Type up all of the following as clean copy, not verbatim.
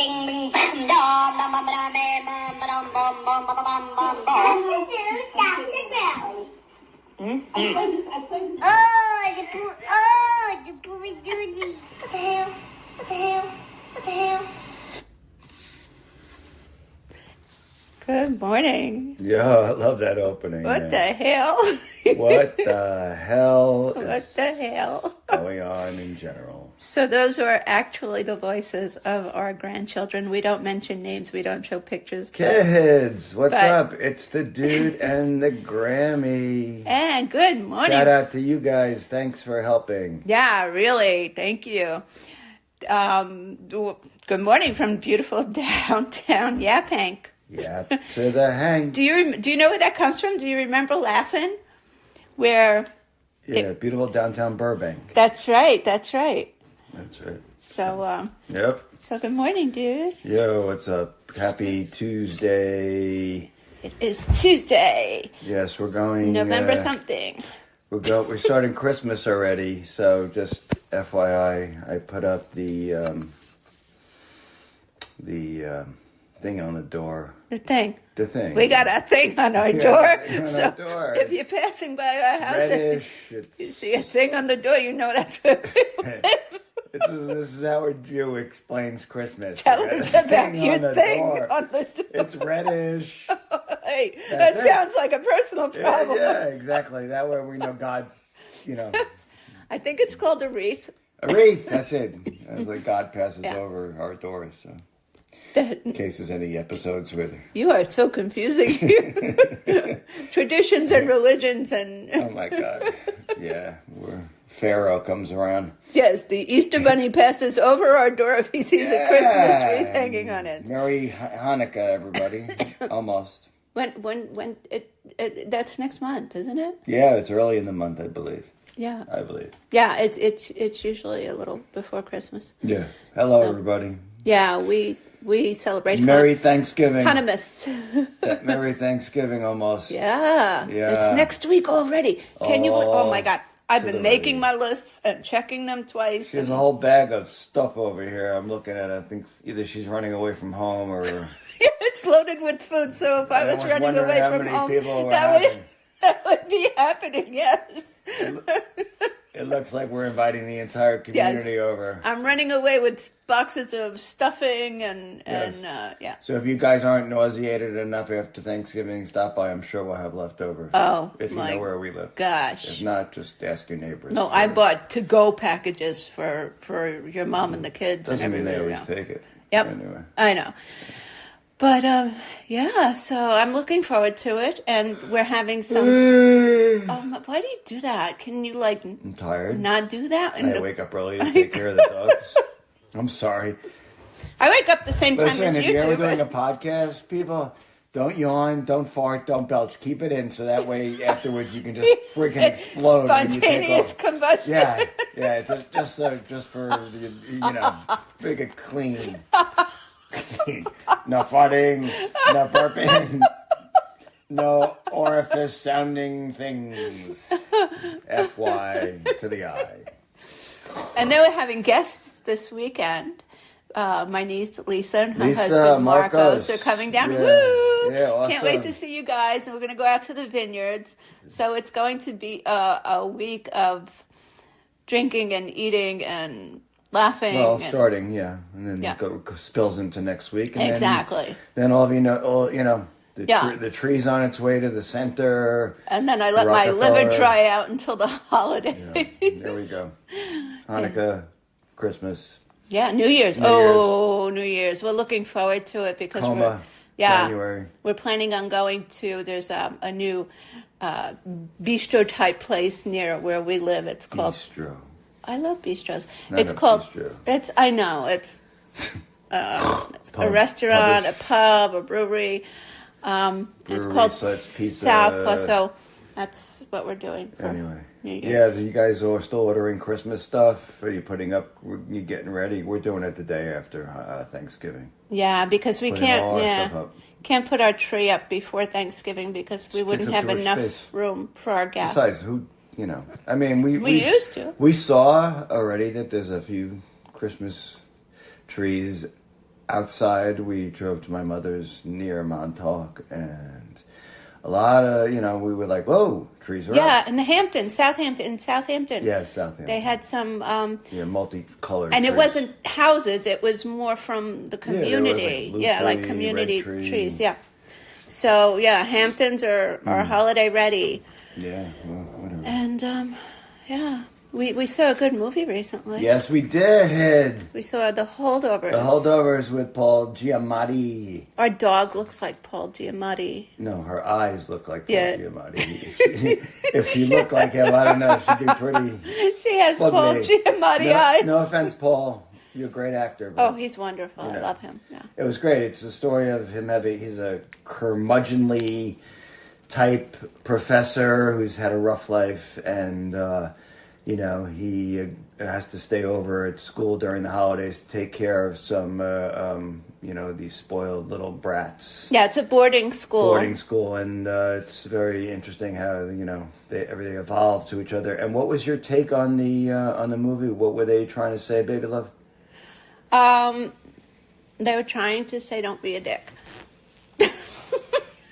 The booby doody. What the hell? What the hell? What the hell? Good morning. Yeah, I love that opening. What the hell? What the hell What the hell? is going on in general? So those are actually the voices of our grandchildren. We don't mention names. We don't show pictures. Kids, what's up? It's the dude and the Grammy. And good morning. Shout out to you guys. Thanks for helping. Yeah, really. Thank you. Good morning from beautiful downtown Yaphank. Yeah, to the hang. Do you know where that comes from? Do you remember laughing? Where? Yeah, beautiful downtown Burbank. That's right. That's right. That's right. So, Yep. So good morning, dude. Yo, what's up? Happy Tuesday. It is Tuesday. Yes, we're going. November something. We're starting Christmas already, so just FYI, I put up the thing on the door. The thing. We got a thing on our door. On So our door. if you're passing by our house and you see a thing on the door, you know that's where we live. This is how a Jew explains Christmas. Tell us about your thing door. on the door. It's reddish. Hey, that sounds like a personal problem. Yeah, exactly. That way we know God's, I think it's called a wreath. A wreath, that's it. It's like God passes over our doors, so. In case there's any episodes with her. You are so confusing. Traditions and religions and... Oh, my God. Yeah, Pharaoh comes around. Yes, the Easter Bunny passes over our door if he sees a Christmas wreath hanging on it. Merry Hanukkah, everybody. Almost. When that's next month, isn't it? Yeah, it's early in the month, I believe. Yeah. I believe. Yeah, it's usually a little before Christmas. Yeah. Hello, everybody. Yeah, we celebrate Merry Thanksgiving. Hanukkah. Merry Thanksgiving almost. Yeah. It's next week already. Can you believe? Oh my God. I've been making my lists and checking them twice. There's a whole bag of stuff over here. I'm looking at it. I think either she's running away from home or... It's loaded with food, so if I was running away from home, that would be happening, yes. It looks like we're inviting the entire community over. I'm running away with boxes of stuffing and yeah. So if you guys aren't nauseated enough after Thanksgiving, stop by. I'm sure we'll have leftovers. Oh, if you know where we live. Gosh. If not, just ask your neighbors. No, I bought to-go packages for your mom and the kids. Doesn't and everybody. mean they always take it. Yep. Anyway. I know. But, yeah, so I'm looking forward to it, and we're having some... why do you do that? Can you, I'm tired. Not do that? I wake up early to take care of the dogs. I'm sorry. I wake up the same time as you do. Listen, if you're ever doing a podcast, people, don't yawn, don't fart, don't belch. Keep it in so that way afterwards you can just freaking explode. Spontaneous combustion. Yeah, just for, make it clean. No farting, no burping, no orifice sounding things. FY to the I. And then we're having guests this weekend. My niece Lisa and her husband Marcos are coming down. Yeah. Woo! Yeah, awesome. Can't wait to see you guys. And we're going to go out to the vineyards. So it's going to be a week of drinking and eating and laughing. Well, starting, and then it spills into next week. And exactly. Then all of the tree's on its way to the center. And then I let my liver dry out until the holidays. Yeah, there we go. Hanukkah, Christmas. Yeah, New Year's. New Year's. We're looking forward to it because January. We're planning on going to. There's a new bistro type place near where we live. It's called Bistro. I love bistros. It's called. Bistro. I know. It's a restaurant, a pub, a brewery. It's called South. So that's what we're doing. Anyway, so you guys are still ordering Christmas stuff? Are you putting up? You getting ready? We're doing it the day after Thanksgiving. Yeah, because we can't put our tree up before Thanksgiving because we wouldn't have enough room for our guests. Besides, I mean, we used to. We saw already that there's a few Christmas trees outside. We drove to my mother's near Montauk, and a lot of, we were like, whoa, trees are up. in the Hamptons, Southampton. Yeah, Southampton. They had some... multicolored and trees. it wasn't houses, it was more from the community. Like community red trees, yeah. So, Hamptons are holiday ready. Yeah, well, whatever. And, we saw a good movie recently. Yes, we did. We saw The Holdovers. The Holdovers with Paul Giamatti. Our dog looks like Paul Giamatti. No, her eyes look like Paul Giamatti. If she looked like him, I don't know. She'd be pretty. She has ugly. Paul Giamatti eyes. No offense, Paul. You're a great actor. Oh, he's wonderful. I love him. Yeah. It was great. It's the story of him he's a curmudgeonly type professor who's had a rough life, and he has to stay over at school during the holidays to take care of some these spoiled little brats. Yeah, it's a boarding school. And it's very interesting how everything evolved to each other. And what was your take on the movie? What were they trying to say, baby love? They were trying to say, don't be a dick.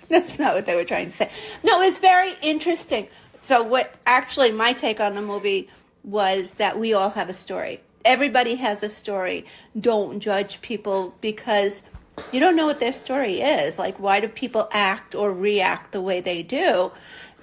That's not what they were trying to say. No, it's very interesting. So my take on the movie was that we all have a story. Everybody has a story. Don't judge people because you don't know what their story is. Like, why do people act or react the way they do?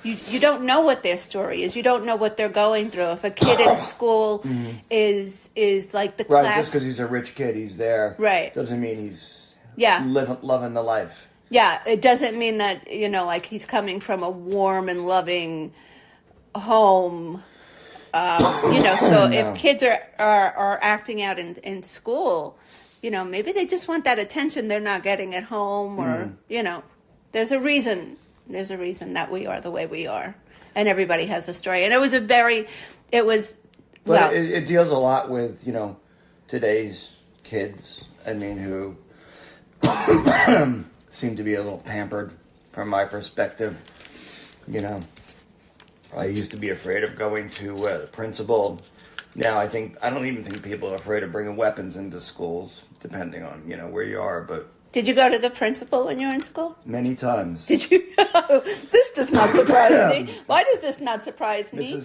You don't know what their story is. You don't know what they're going through. If a kid in school is like the class... Right, just because he's a rich kid, he's there. Right. Doesn't mean he's loving the life. Yeah, it doesn't mean that, like he's coming from a warm and loving home. So if kids are acting out in school, maybe they just want that attention they're not getting at home, or, there's a reason. There's a reason that we are the way we are, and everybody has a story. And it was it deals a lot with, today's kids, who seem to be a little pampered from my perspective. I used to be afraid of going to the principal. Now I don't even think people are afraid of bringing weapons into schools, depending on, where you are, but... Did you go to the principal when you were in school? Many times. Did you? This does not surprise me. Why does this not surprise me?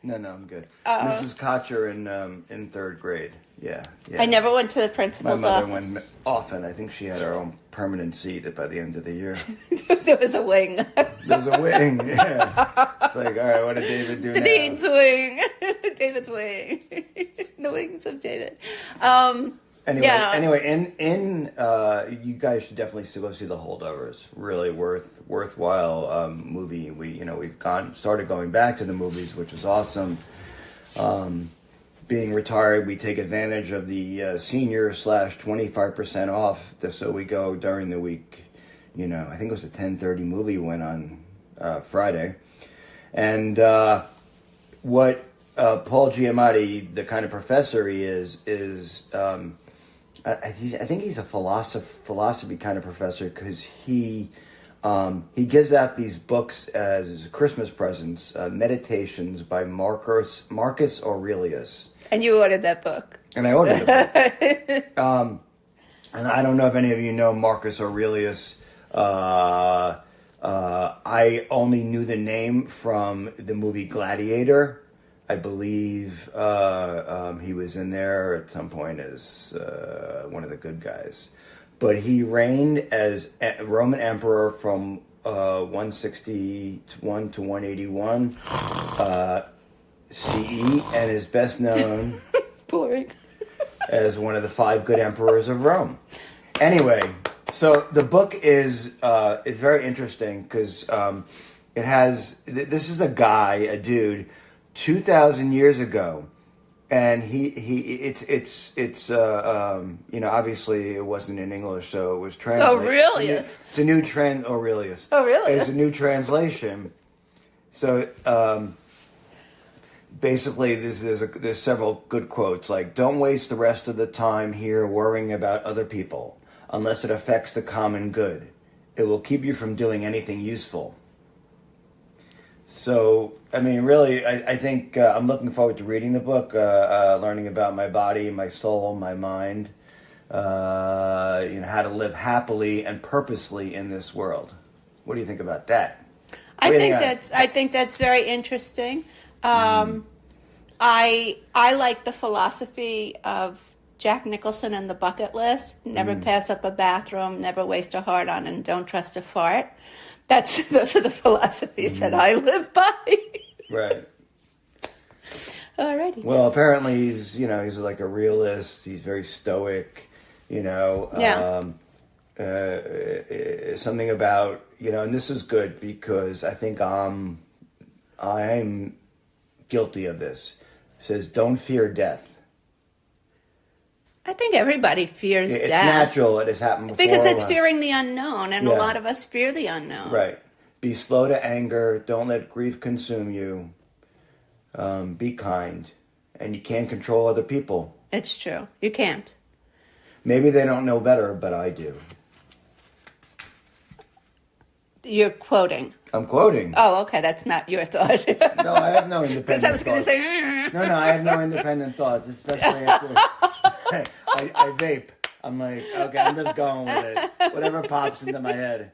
No, I'm good. Mrs. Kocher in third grade. Yeah. I never went to the principal's office. My mother went often. I think she had her own permanent seat by the end of the year. There was a wing. There was a wing, yeah. It's like, all right, what did David do now? The Dean's wing. David's wing. The wings of David. Anyway, you guys should definitely still go see The Holdovers. Really worthwhile movie. We've started going back to the movies, which is awesome. Being retired, we take advantage of the senior / 25% off. So we go during the week. I think it was a 10:30 movie went on Friday, and what Paul Giamatti, the kind of professor he is. I think he's a philosophy kind of professor, because he gives out these books as Christmas presents, Meditations by Marcus Aurelius. And you ordered that book. And I ordered the book. And I don't know if any of you know Marcus Aurelius. I only knew the name from the movie Gladiator. I believe he was in there at some point as one of the good guys. But he reigned as a Roman emperor from 161 to 181 CE, and is best known boring as one of the 5 good emperors of Rome. Anyway, so the book is very interesting because it has... This is a dude... 2,000 years ago, and obviously it wasn't in English, so it was translated. Aurelius. It's a new Aurelius. Aurelius. It's a new translation. So basically, there's several good quotes, like, "Don't waste the rest of the time here worrying about other people, unless it affects the common good. It will keep you from doing anything useful." So, really, I think I'm looking forward to reading the book, learning about my body, my soul, my mind, how to live happily and purposely in this world. What do you think about that? I think that's very interesting. I like the philosophy of Jack Nicholson and the bucket list. Never pass up a bathroom, never waste a heart on, and don't trust a fart. Those are the philosophies that I live by. Right. Alrighty. Well, apparently he's like a realist. He's very stoic, Yeah. Something about, and this is good because I think I'm guilty of this. It says, don't fear death. I think everybody fears It's death. Natural. It has happened before. Because it's fearing the unknown, and a Yeah. lot of us fear the unknown. Right. Be slow to anger. Don't let grief consume you. Be kind. And you can't control other people. It's true. You can't. Maybe they don't know better, but I do. You're quoting. I'm quoting. Oh, okay. That's not your thought. No, I have no independent Because I was going to thoughts. say... No, I have no independent thoughts, especially after I vape. I'm like, okay, I'm just going with it. Whatever pops into my head.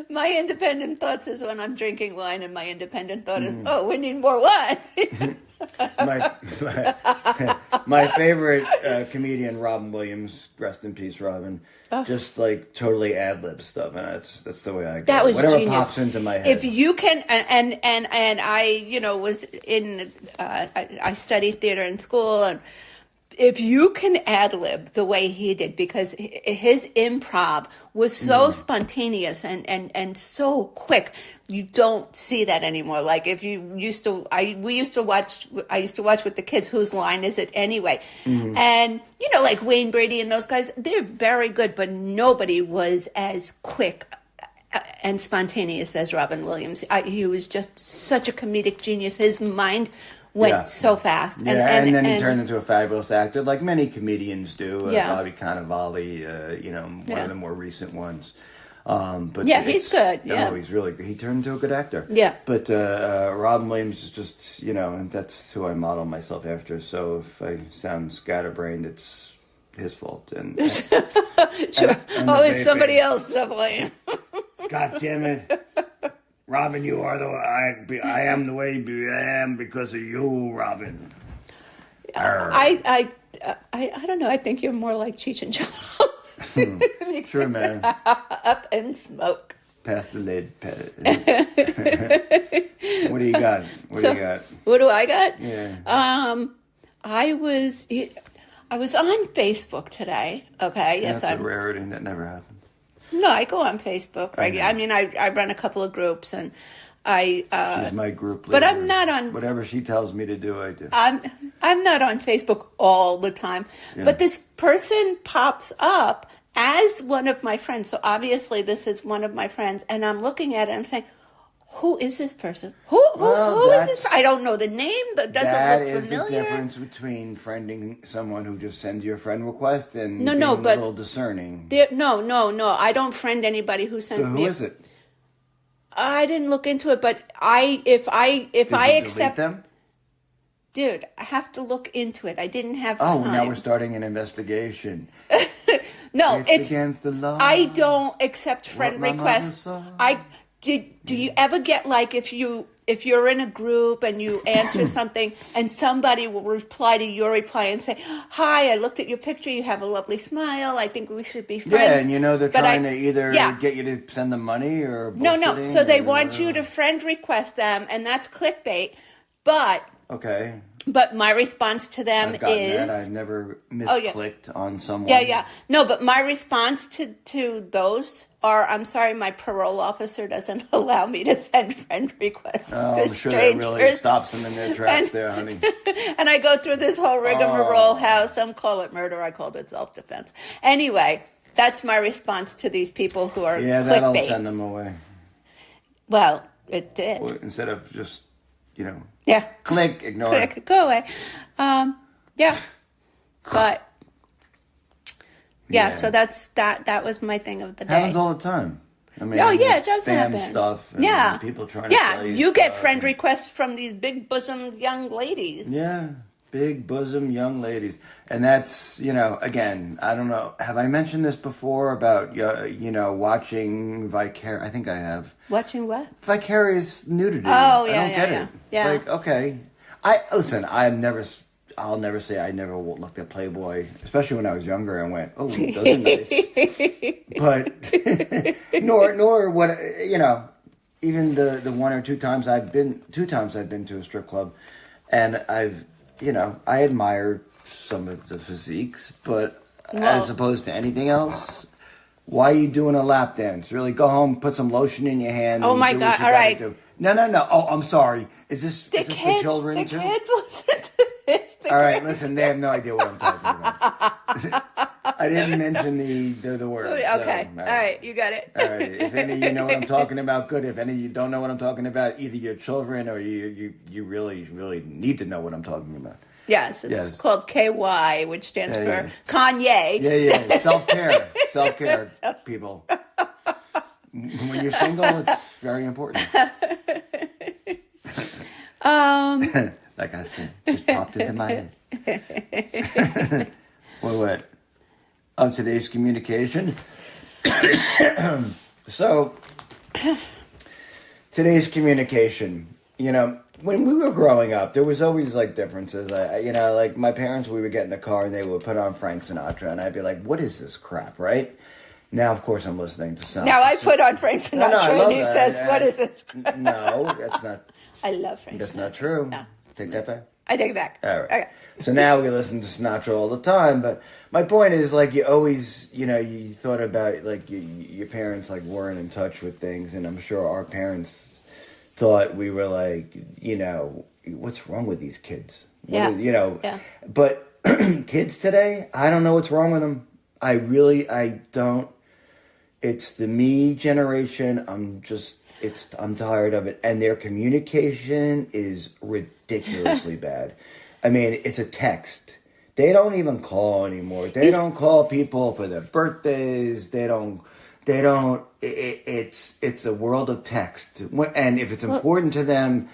My independent thoughts is when I'm drinking wine, and my independent thought is, oh, we need more wine. My favorite comedian, Robin Williams, rest in peace, Robin. Just like totally ad-lib stuff, and that's the way I go. That was whatever genius. pops into my head. If you can, and I, was in, I studied theater in school, and if you can ad-lib the way he did, because his improv was so spontaneous and so quick, you don't see that anymore. Like if you used to, I used to watch with the kids, Whose Line Is It Anyway? And, like Wayne Brady and those guys, they're very good, but nobody was as quick and spontaneous as Robin Williams. He was just such a comedic genius. His mind went so fast. And then he turned into a fabulous actor, like many comedians do. Yeah. Bobby Cannavale, one of the more recent ones. But he's good. Yeah. No, he's really good. He turned into a good actor. Yeah. But Robin Williams is just, and that's who I model myself after. So if I sound scatterbrained, it's his fault. And Sure. and It's somebody else to blame. God damn it. Robin, you are I am the way I am because of you, Robin. I don't know. I think you're more like Cheech and Chong. Sure, man. Up in smoke. Pass the lid. What do you got? What do I got? Yeah. I was on Facebook today. Okay. Yes, That's a rarity. That never happens. No, I go on Facebook. Right? I mean, I run a couple of groups, and she's my group leader. But I'm not on. Whatever she tells me to do, I do. I'm not on Facebook all the time. Yeah. But this person pops up as one of my friends. So obviously, this is one of my friends, and I'm looking at it and I'm saying, who is this person? Who is this? I don't know the name, but doesn't look familiar. That is the difference between friending someone who just sends you a friend request and but a little discerning. No. I don't friend anybody who sends me. So who is it? I didn't look into it, but if I accept them, dude, I have to look into it. I didn't have time. Oh, now we're starting an investigation. No, it's against the law. I don't accept friend requests. Do you ever get like if you're in a group and you answer something and somebody will reply to your reply and say, "Hi, I looked at your picture. You have a lovely smile. I think we should be friends." Yeah, and they're trying to either get you to send them money or no. So they want you to friend request them, and that's clickbait. But okay. But my response to them is... I've never misclicked on someone. Yeah. No, but my response to those are, I'm sorry, my parole officer doesn't allow me to send friend requests to I'm sure strangers. that really stops them in their tracks there, honey. And I go through this whole rigmarole how some call it murder. I called it self-defense. Anyway, that's my response to these people who are that'll clickbait. send them away. Well, it did. Well, instead of just... Yeah. Click, ignore. Click, go away. Yeah. But so that was my thing of the day. Happens all the time. I mean, it does spam happen. Stuff and people trying to sell you get stuff friend requests from these big bosomed young ladies. Yeah. Big bosom young ladies. And that's, again, I don't know. Have I mentioned this before about, watching vicarious? I think I have. Watching what? Vicarious nudity. Oh, yeah, I don't get yeah. it. Yeah. Like, okay. I'll never say I never looked at Playboy, especially when I was younger, and went, "Oh, those are nice." But nor what even the one or two times I've been to a strip club, and I admired some of the physiques, but as opposed to anything else, why are you doing a lap dance? Really, go home, put some lotion in your hand. Oh my God! All right. No. Oh, I'm sorry. Is this for children too? The kids listen to this. All right, listen. They have no idea what I'm talking about. I didn't mention the word. Okay. So, all right. You got it. All right. If any of you know what I'm talking about, good. If any of you don't know what I'm talking about, either your children or you really need to know what I'm talking about. Yes, it's called KY, which stands for Kanye. Yeah. Self-care, people. When you're single, it's very important. Like I said, just popped into my head. What? Of today's communication. So, today's communication, when we were growing up, there was always like differences. Like my parents, we would get in the car and they would put on Frank Sinatra, and I'd be like, "What is this crap?" Right? Now, of course, I'm listening to something. Now I put on Frank Sinatra, and he says, "What is this crap?" No, that's not. I love Frank Sinatra. That's not true. No, take that back. I take it back. All right. Okay. So now we listen to Sinatra all the time, but my point is, like, you always, you thought about, like, your parents, like, weren't in touch with things, and I'm sure our parents thought we were, like, what's wrong with these kids? Yeah. But kids today, I don't know what's wrong with them. I don't. It's the me generation. I'm tired of it. And their communication is ridiculously bad. I mean, it's a text. They don't even call anymore. They don't call people for their birthdays. It's a world of text. And if it's important to them,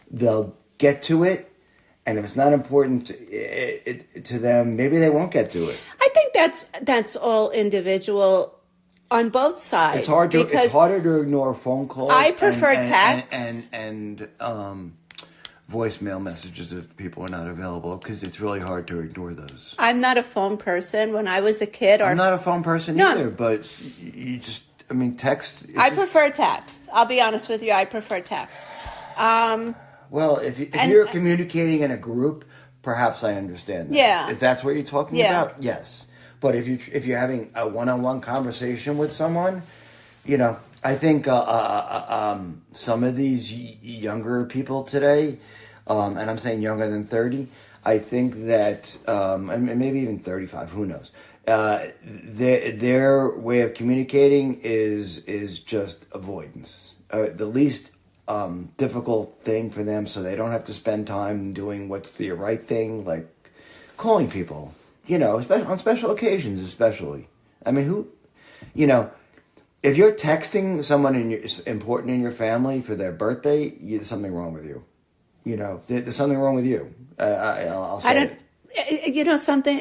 they'll get to it. And if it's not important to them, maybe they won't get to it. I think that's all individual. On both sides. It's harder to ignore phone calls. I prefer text. And voicemail messages if people are not available, because it's really hard to ignore those. I'm not a phone person. When I was a kid... I'm not a phone person either, but text... I prefer text. I'll be honest with you. I prefer text. Well, if you're communicating in a group, perhaps I understand that. Yeah. If that's what you're talking about, yes. But if you're having a one-on-one conversation with someone, I think some of these younger people today, and I'm saying younger than 30, I think that, and maybe even 35, who knows, their way of communicating is just avoidance. The least difficult thing for them, so they don't have to spend time doing what's the right thing, like calling people. On special occasions, especially. I mean, if you're texting someone important in your family for their birthday, there's something wrong with you. There's something wrong with you. I'll say it. Something.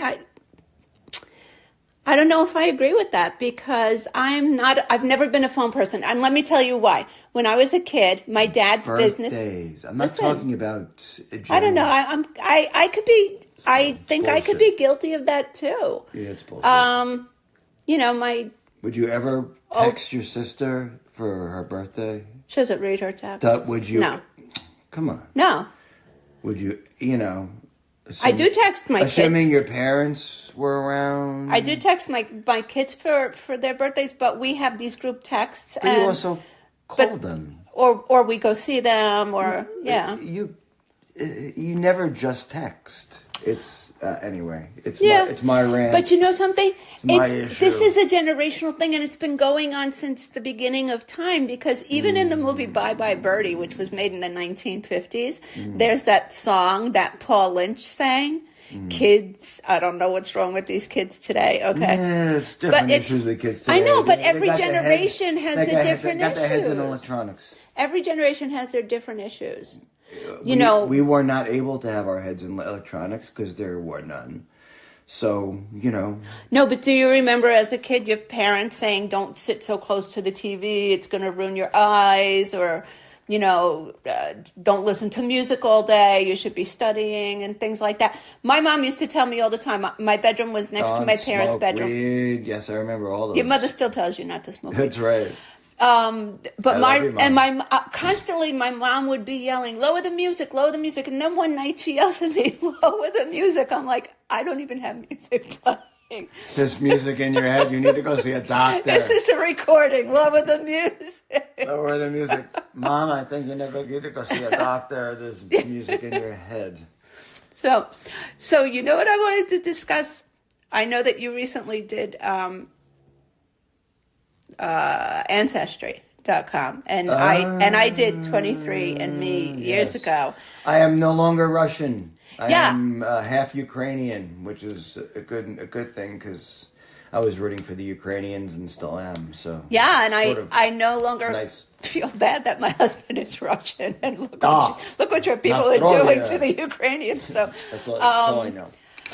I don't know if I agree with that, because I've never been a phone person. And let me tell you why. When I was a kid, my dad's business. Birthdays. I'm not talking about. I don't know. I could be. I think bullshit. I could be guilty of that too. Yeah, it's bullshit. Would you ever text your sister for her birthday? She doesn't read her texts. Would you? No. Come on. No. Would you? I do text my kids. Assuming your parents were around. I do text my kids for their birthdays, but we have these group texts. But you also call them. Or we go see them, or You never just text. It's anyway. It's my rant. But you know something? It's my issue. This is a generational thing, and it's been going on since the beginning of time. Because even in the movie Bye Bye Birdie, which was made in the 1950s, there's that song that Paul Lynch sang. Kids, I don't know what's wrong with these kids today. Okay, yeah, it's different issues with kids today. I know, but every generation has a different issue. They got their heads in electronics. Every generation has their different issues. we were not able to have our heads in electronics because there were none. So, No, but do you remember as a kid your parents saying, don't sit so close to the TV, it's going to ruin your eyes, or, don't listen to music all day, you should be studying, and things like that. My mom used to tell me all the time, my bedroom was next to my parents' smoke bedroom. Weed. Yes, I remember all those. Your mother still tells you not to smoke weed. That's right. But constantly my mom would be yelling, lower the music, and then one night she yells at me, lower the music. I'm like, I don't even have music playing. This music in your head, you need to go see a doctor. This is a recording, lower the music. Lower the music. Mom, I think you need to go see a doctor. There's music in your head. So you know what I wanted to discuss? I know that you recently did Ancestry.com, and I did 23andMe years ago. I am no longer Russian. I Yeah. am half Ukrainian, which is a good thing because I was rooting for the Ukrainians and still am. So yeah, and I no longer nice. feel bad that my husband is Russian, and look what your people are Nastroya. doing to the Ukrainians. So That's all I know.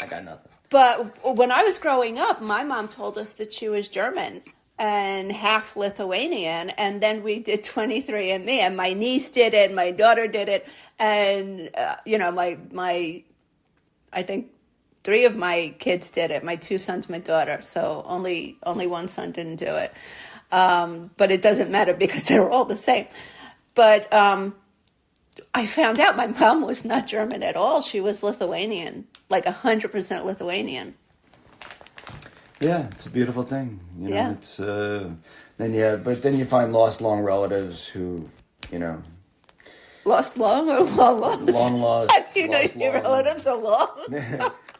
I got nothing. But when I was growing up, my mom told us that she was German and half Lithuanian, and then we did 23andMe, and my niece did it, my daughter did it, and my I think 3 of my kids did it, my 2 sons, my daughter, so only one son didn't do it, but it doesn't matter because they're all the same. But I found out my mom was not German at all. She was Lithuanian, like 100% Lithuanian. Yeah, it's a beautiful thing. Yeah. It's then you find lost long relatives who, Lost long or long lost? long lost. How do you know lost your long. relatives are long?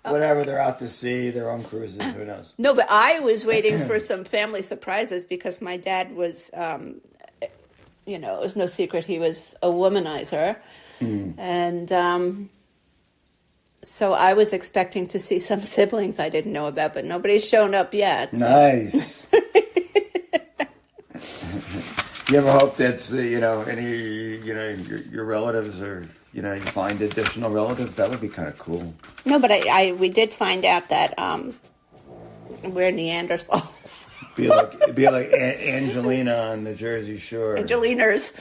Whatever, they're out to sea, they're on cruises, who knows? No, but I was waiting for some family surprises because my dad was, it was no secret he was a womanizer. And so I was expecting to see some siblings I didn't know about, but nobody's shown up yet. So. Nice. You ever hope that, your relatives or, you find additional relatives? That would be kind of cool. No, but we did find out that we're Neanderthals. Be like Angelina on the Jersey Shore. Angelina's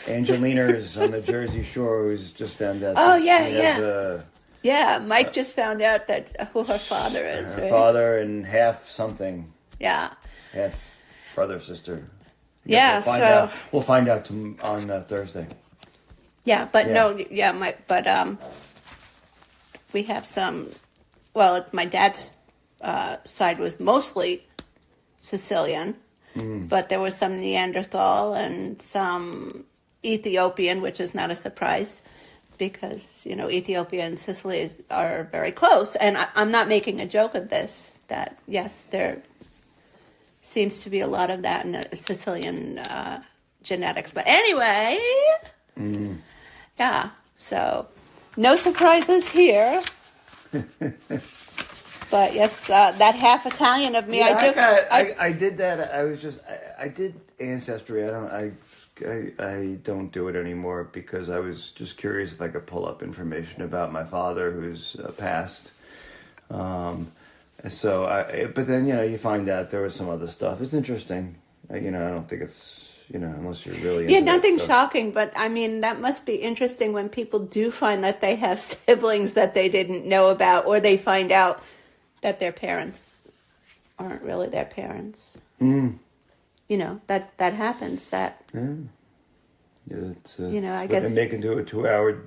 on the Jersey Shore, who's just found out. Oh, that yeah, Mike just found out that who her father is. Her right? father and half something. Yeah. Half brother, sister. Yeah, we'll find out on Thursday. Yeah, but Yeah. we have some. Well, my dad's side was mostly Sicilian, but there was some Neanderthal and some Ethiopian, which is not a surprise because Ethiopia and Sicily are very close. And I'm not making a joke of this. That yes, there seems to be a lot of that in the Sicilian genetics. But anyway, yeah. So no surprises here. But yes, that half Italian of me, Yeah, I do. I did that. I did Ancestry. I don't do it anymore because I was just curious if I could pull up information about my father who's passed. But then you find out there was some other stuff. It's interesting. I don't think it's unless you're really into nothing that stuff. shocking, but I mean that must be interesting when people do find that they have siblings that they didn't know about, or they find out that their parents aren't really their parents. That happens. That it's I what guess they make into a 2-hour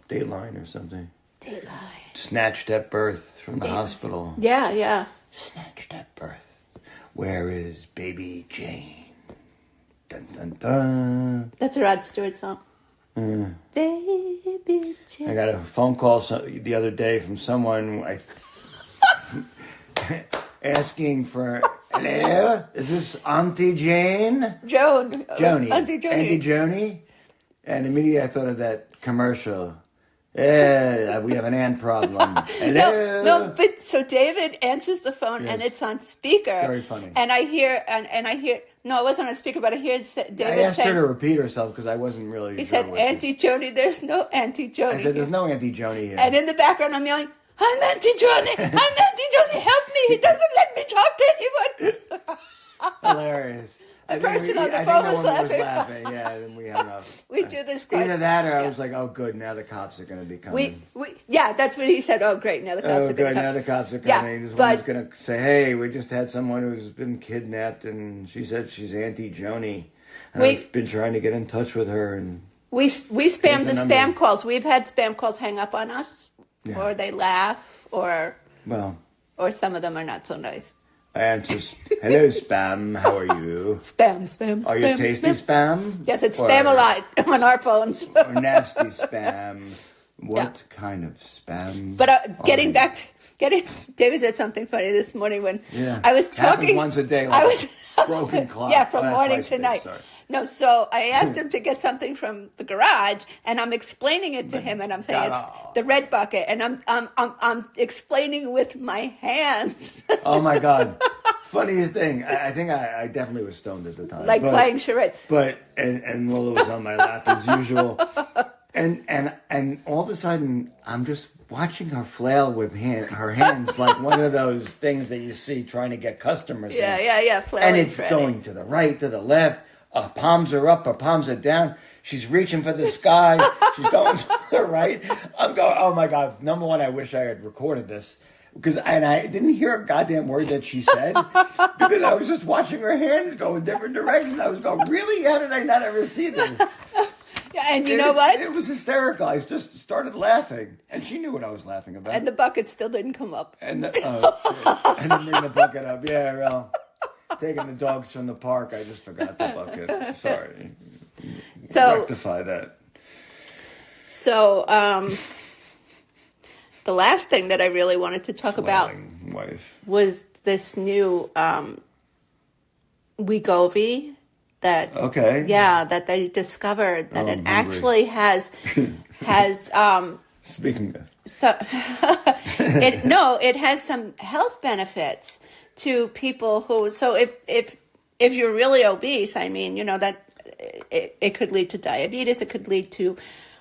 Dateline or something. Dateline. Snatched at birth from the hospital. Yeah. Snatched at birth. Where is baby Jane? Dun dun dun. That's a Rod Stewart song. Baby Jane. I got a phone call the other day from someone asking for, hello, is this Auntie Jane? Joni. Auntie Joni. And immediately I thought of that commercial. Yeah, we have an ant problem. Hello. No, but so David answers the phone and it's on speaker. Very funny. And I hear, No, it wasn't on speaker, but I hear David I asked saying, her to repeat herself because I wasn't really he sure said, what Auntie Joni, there's no Auntie Joni. I said, there's no Auntie Joni here. And in the background, I'm yelling, I'm Auntie Joni! I'm Auntie Joni! Help me! He doesn't let me talk to anyone! Hilarious. The I think person on the I phone think was the woman laughing. was laughing. Yeah, and we hung up. We do this quite... Either that or I yeah. was like, oh, good, now the cops are going to be coming. Yeah, that's what he said. Oh, great, now the cops Oh, are going good, to come. now the cops are Yeah, coming. This but- woman's going to say, hey, we just had someone who's been kidnapped, and she said she's Auntie Joni. And I've been trying to get in touch with her, and... We spam the number. spam calls. We've had spam calls hang up on us, Yeah. or they laugh, or some of them are not so nice. I answer, hello, spam, how are you? Spam. Are you tasty spam? Yes, it's spam a lot on our phones. Or nasty spam? What kind of spam? But David said something funny this morning when I was talking. Happens once a day, like broken clock. Yeah, from Oh, that's morning twice to a day, night. sorry. No, so I asked him to get something from the garage, and I'm explaining it to him, and I'm saying it's the red bucket, and I'm explaining with my hands. Oh my God! Funniest thing, I think I definitely was stoned at the time, like playing charades. But and Lola was on my lap as usual, and all of a sudden I'm just watching her flail with her hands like one of those things that you see trying to get customers. Yeah, flailing. And it's going to the right, to the left. Her palms are up, her palms are down. She's reaching for the sky. She's going to the right. I'm going, oh my God. Number one, I wish I had recorded this. And I didn't hear a goddamn word that she said. Because I was just watching her hands go in different directions. I was going, really? How did I not ever see this? Yeah, and you know what? It was hysterical. I just started laughing. And she knew what I was laughing about. And the bucket still didn't come up. And I didn't bring the bucket up. Yeah, well... Taking the dogs from the park, I just forgot the bucket. Sorry. So rectify that. So, the last thing that I really wanted to talk about was this new Wegovy that that they discovered that it actually has speaking of it has some health benefits to people who, so if you're really obese, I mean, you know, that it could lead to diabetes, it could lead to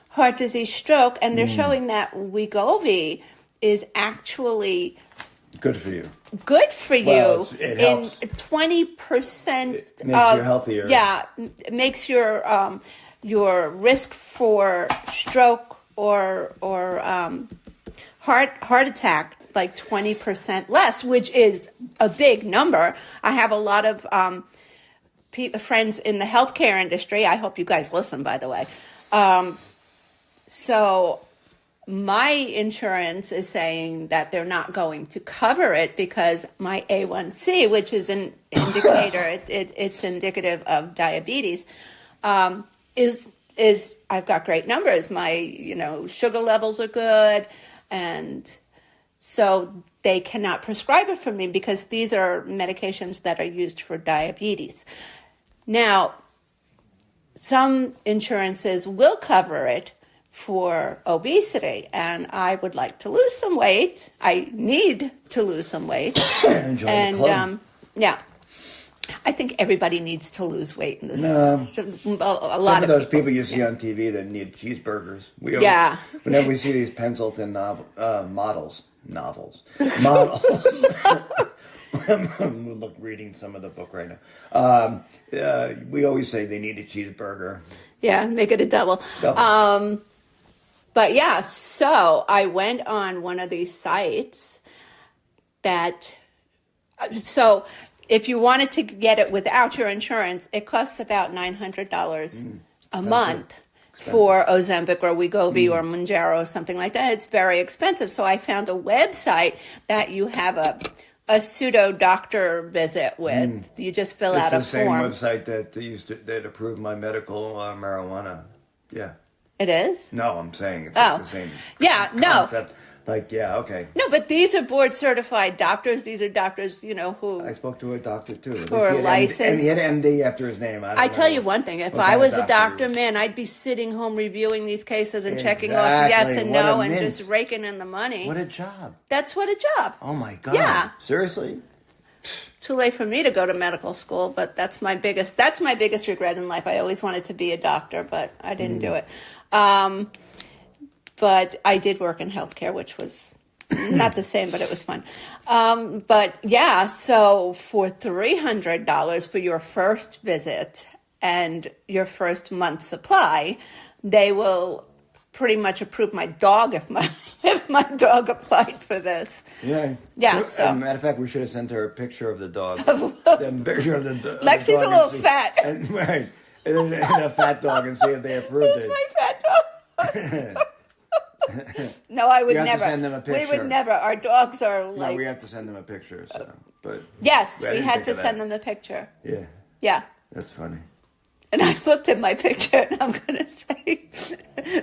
heart disease, stroke, and they're showing that Wegovy is actually good for you. Good for you. Well, it helps. 20% it makes you healthier. Yeah, it makes your risk for stroke or heart attack like 20% less, which is a big number. I have a lot of friends in the healthcare industry. I hope you guys listen, by the way. So my insurance is saying that they're not going to cover it because my A1C, which is an indicator, it's indicative of diabetes, is I've got great numbers. My sugar levels are good, and so they cannot prescribe it for me because these are medications that are used for diabetes. Now, some insurances will cover it for obesity, and I would like to lose some weight. I need to lose some weight. And I think everybody needs to lose weight in this. A lot of those people you see on TV that need cheeseburgers. Whenever we see these Pendleton models. I'm reading some of the book right now. We always say they need a cheeseburger. Yeah, make it a double. But yeah, so I went on one of these sites so if you wanted to get it without your insurance, it costs about $900 a month for Ozempic or Wegovy or Mounjaro or something like that. It's very expensive. So I found a website that you have a pseudo doctor visit with. You just fill out a form. It's the same website that approved my medical marijuana. Yeah. It is? No, I'm saying it's like the same concept. No, but these are board certified doctors. These are doctors, who... I spoke to a doctor, too. Who are licensed. And he had MD after his name. I tell you one thing. If I was a doctor, man, I'd be sitting home reviewing these cases and checking off yes and no and just raking in the money. What a job. That's what a job. Oh, my God. Yeah. Seriously? too late for me to go to medical school, but that's my biggest regret in life. I always wanted to be a doctor, but I didn't do it. But I did work in healthcare, which was not the same, but it was fun. But yeah, so for $300 for your first visit and your first month's supply, they will pretty much approve my dog if my dog applied for this. Yeah. Yeah. As So a matter of fact, we should have sent her a picture of the dog. A picture of the dog. Lexi's a little fat. And, right. And a fat dog, and see if they approved it. My fat dog. No, I would You have to never. send them a We picture. would never. Our dogs are like. No, we have to send them a picture. So, but Yes, I we didn't had think to of that. send them the picture. Yeah, Yeah. that's funny. And I looked at my picture and I'm going to say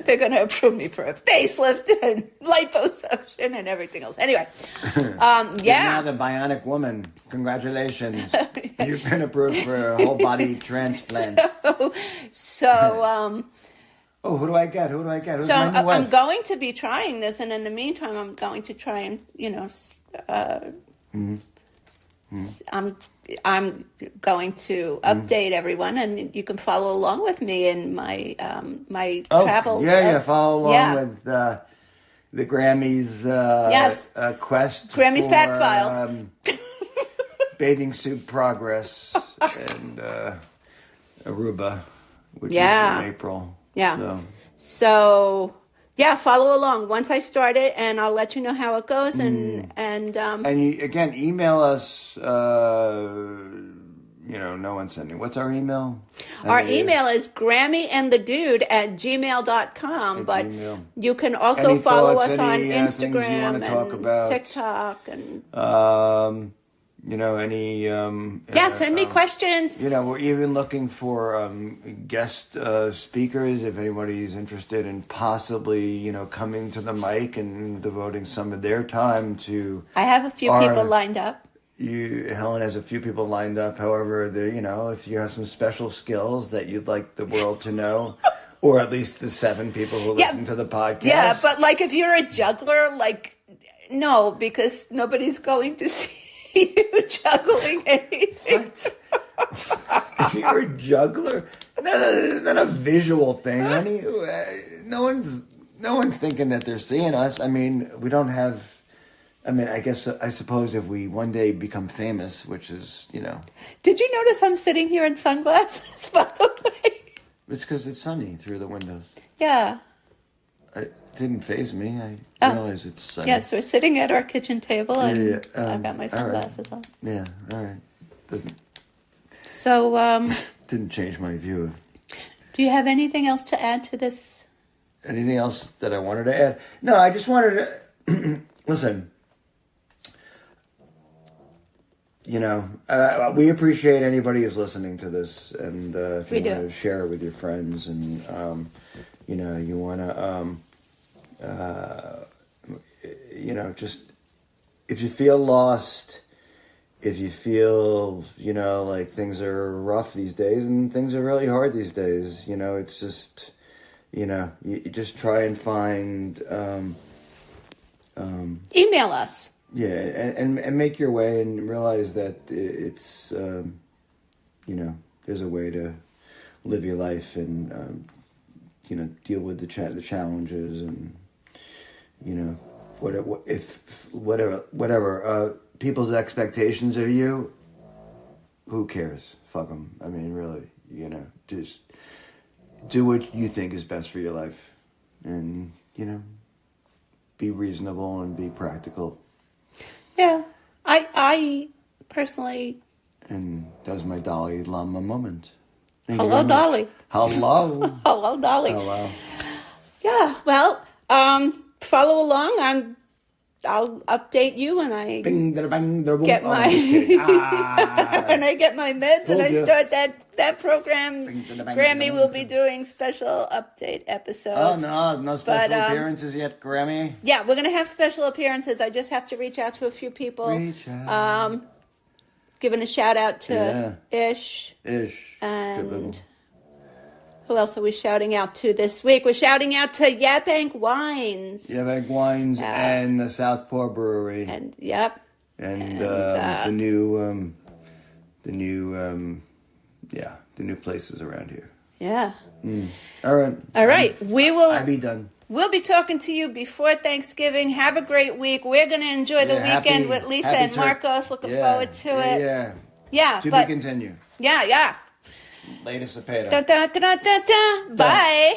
they're going to approve me for a facelift and liposuction and everything else. Anyway, Now yeah. the bionic woman. Congratulations. You've been approved for a whole body transplant. So, Oh, who do I get? Who's my new I'm wife? going to be trying this. And in the meantime, I'm going to try and, I'm going to update everyone, and you can follow along with me in my travels. Yeah, follow along Yeah. with the Grammys Yes. quest. Grammys for, Fact Files. Bathing suit progress and Aruba, which Yeah. is in April. Yeah. So yeah, follow along once I start it, and I'll let you know how it goes. And you, again, email us. No one's sending. What's our email? our email is grammyandthedude@gmail.com. But Gmail. you can also Any follow thoughts, us on any, things you Instagram wanna talk and about? TikTok and Any send me questions. We're even looking for guest speakers if anybody's interested in possibly, coming to the mic and devoting some of their time to. I have a few people lined up. Helen has a few people lined up. However, if you have some special skills that you'd like the world to know, or at least the 7 people who listen to the podcast. Yeah, but like if you're a juggler, no, because nobody's going to see you juggling anything. If you're a juggler, no, not a visual thing, honey. No one's thinking that they're seeing us. I mean, we don't have. I suppose if we one day become famous, which is, Did you notice I'm sitting here in sunglasses, by the way? it's because it's sunny through the windows. Yeah. It didn't faze me. I realize it's sunny. Yes, we're sitting at our kitchen table, and Yeah. I've got my sunglasses on. Yeah, all right. So, Didn't change my view. do you have anything else to add to this? Anything else that I wanted to add? No, I just wanted to listen. We appreciate anybody who's listening to this, and if you want to share it with your friends, and you want to, just if you feel lost, if you feel, like things are rough these days, and things are really hard these days, it's just, you just try and find. Email us. Yeah, and make your way and realize that it's, there's a way to live your life and, deal with the challenges and, whatever people's expectations of you, who cares? Fuck them. I mean, really, just do what you think is best for your life and, be reasonable and be practical. Yeah, I personally. And that was my Dalai Lama moment. Hello, Dolly. Hello. Hello, Dolly. Hello. Yeah, well, follow along. I'll update you when I Bing, da, bang, da, boom. get Oh, my I'm just kidding. when I get my meds and I Told ya. start that program. Bing, da, bang, Grammy da, will bang. be doing special update episodes. Oh, no special But, appearances yet, Grammy? Yeah, we're going to have special appearances. I just have to reach out to a few people. Reach out. Giving a shout out to Ish. Ish. And who else are we shouting out to this week? We're shouting out to Yabank Wines. Yabank Wines and the Southpaw Brewery. And, yep. And the new new the new places around here. Yeah. All right. All right. I'll be done. We'll be talking to you before Thanksgiving. Have a great week. We're going to enjoy the weekend with Lisa and Marcos. Looking forward to it. Yeah. To be continued. Yeah. Latest potato. Da, da, da, da, da, da. Bye.